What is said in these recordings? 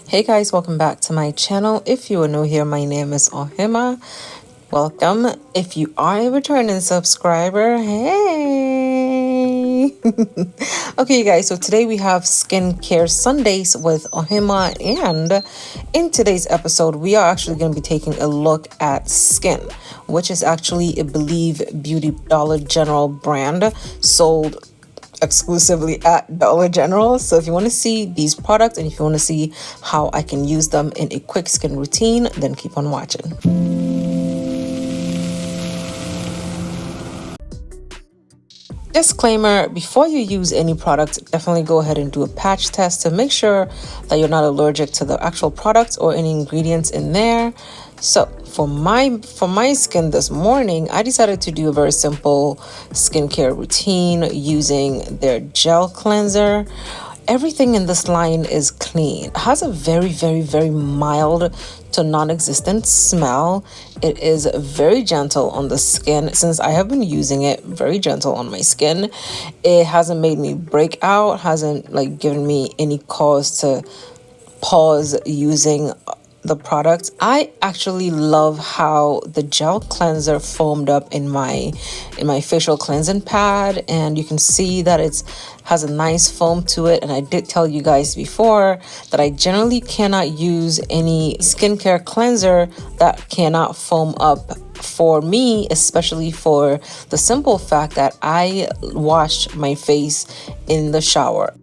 Hey guys, welcome back to my channel. If you are new here, my name is Ohemaa. Welcome. If you are a returning subscriber, hey! Okay, guys, so today we have Skincare Sundays with Ohemaa, and in today's episode, we are actually going to be taking a look at Skin, which is actually a Believe Beauty Dollar General brand sold exclusively at Dollar General. So if you want to see these products and if you want to see how I can use them in a quick skin routine, then keep on watching. Disclaimer, before you use any product, definitely go ahead and do a patch test to make sure that you're not allergic to the actual product or any ingredients in there. So for my skin this morning, I decided to do a very simple skincare routine using their gel cleanser. Everything in this line is clean. It has a very mild to non-existent smell. It is very gentle on the skin. Since I have been using it, very gentle on my skin. It hasn't made me break out, hasn't given me any cause to pause using the product. I actually love how the gel cleanser foamed up in my facial cleansing pad, and you can see that it has a nice foam to it. And I did tell you guys before that I generally cannot use any skincare cleanser that cannot foam up for me, especially for the simple fact that I wash my face in the shower.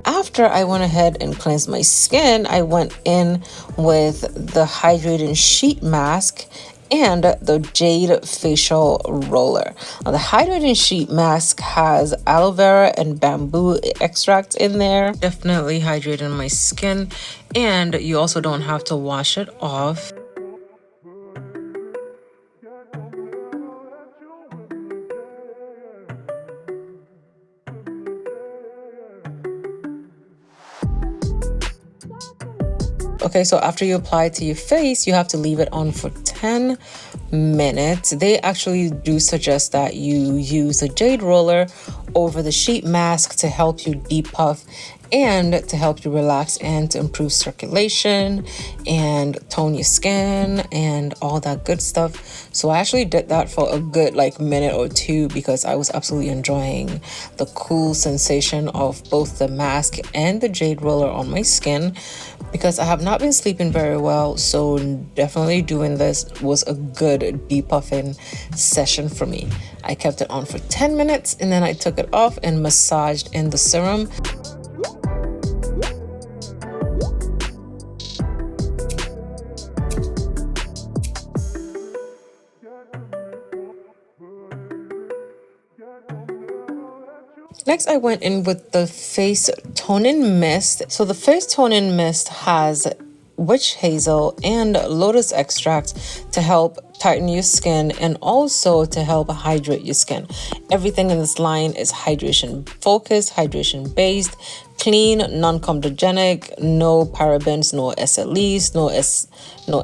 After I went ahead and cleansed my skin, I went in with the hydrating sheet mask and the Jade facial roller. Now, the hydrating sheet mask has aloe vera and bamboo extract in there, definitely hydrating my skin, and you also don't have to wash it off. Okay, so after you apply it to your face, you have to leave it on for 10 minutes. They actually do suggest that you use the Jade roller over the sheet mask to help you depuff and to help you relax and to improve circulation and tone your skin and all that good stuff. So I actually did that for a good minute or two because I was absolutely enjoying the cool sensation of both the mask and the Jade roller on my skin, because I have not been sleeping very well. So definitely doing this was a good depuffing session for me. I kept it on for 10 minutes and then I took it off and massaged in the serum. Next, I went in with the face toning mist. So the face toning mist has witch hazel and lotus extract to help tighten your skin and also to help hydrate your skin. Everything in this line is hydration focused, hydration based, clean, non-comedogenic, no parabens, no SLEs, no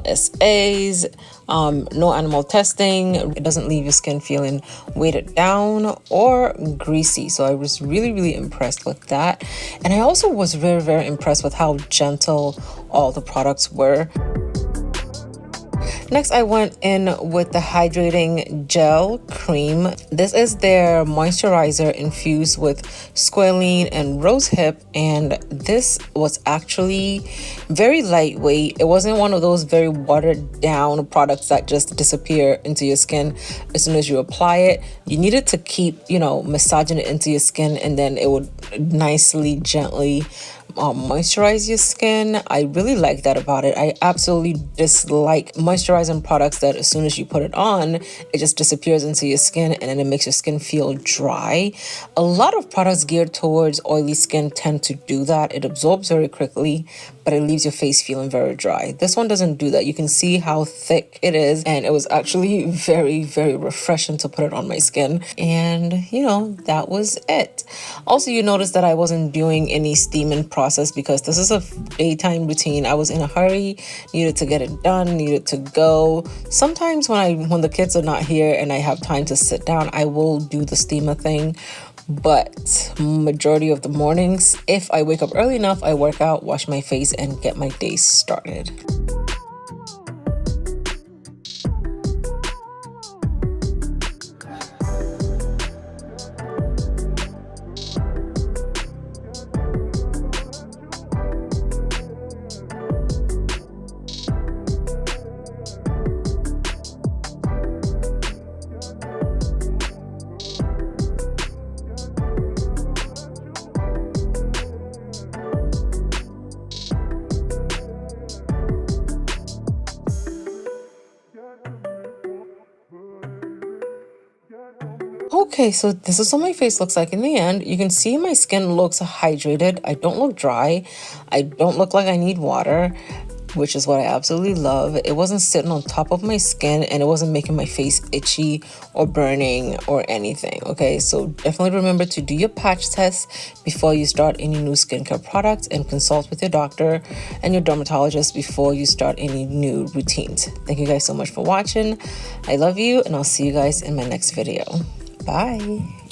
SAs, no animal testing. It doesn't leave your skin feeling weighted down or greasy. So I was really impressed with that. And I also was very impressed with how gentle all the products were. Next, I went in with the Hydrating Gel Cream. This is their moisturizer infused with squalene and rosehip, and this was actually very lightweight. It wasn't one of those very watered down products that just disappear into your skin as soon as you apply it. You needed to keep, massaging it into your skin, and then it would nicely, gently moisturize your skin. I really like that about it. I absolutely dislike moisturizing products that as soon as you put it on, it just disappears into your skin and then it makes your skin feel dry. A lot of products geared towards oily skin tend to do that. It absorbs very quickly, but it leaves your face feeling very dry. This one doesn't do that. You can see how thick it is, and it was actually very, very refreshing to put it on my skin. And you know, that was it. Also, you notice that I wasn't doing any steaming process because this is a daytime routine. I was in a hurry, needed to get it done, needed to go. Sometimes when the kids are not here and I have time to sit down, I will do the steamer thing. But majority of the mornings, if I wake up early enough, I work out, wash my face, and get my day started. Okay, so this is what my face looks like in the end. You can see my skin looks hydrated. I don't look dry. I don't look like I need water, which is what I absolutely love. It wasn't sitting on top of my skin and it wasn't making my face itchy or burning or anything. Okay, so definitely remember to do your patch test before you start any new skincare products and consult with your doctor and your dermatologist before you start any new routines. Thank you guys so much for watching. I love you and I'll see you guys in my next video. Bye.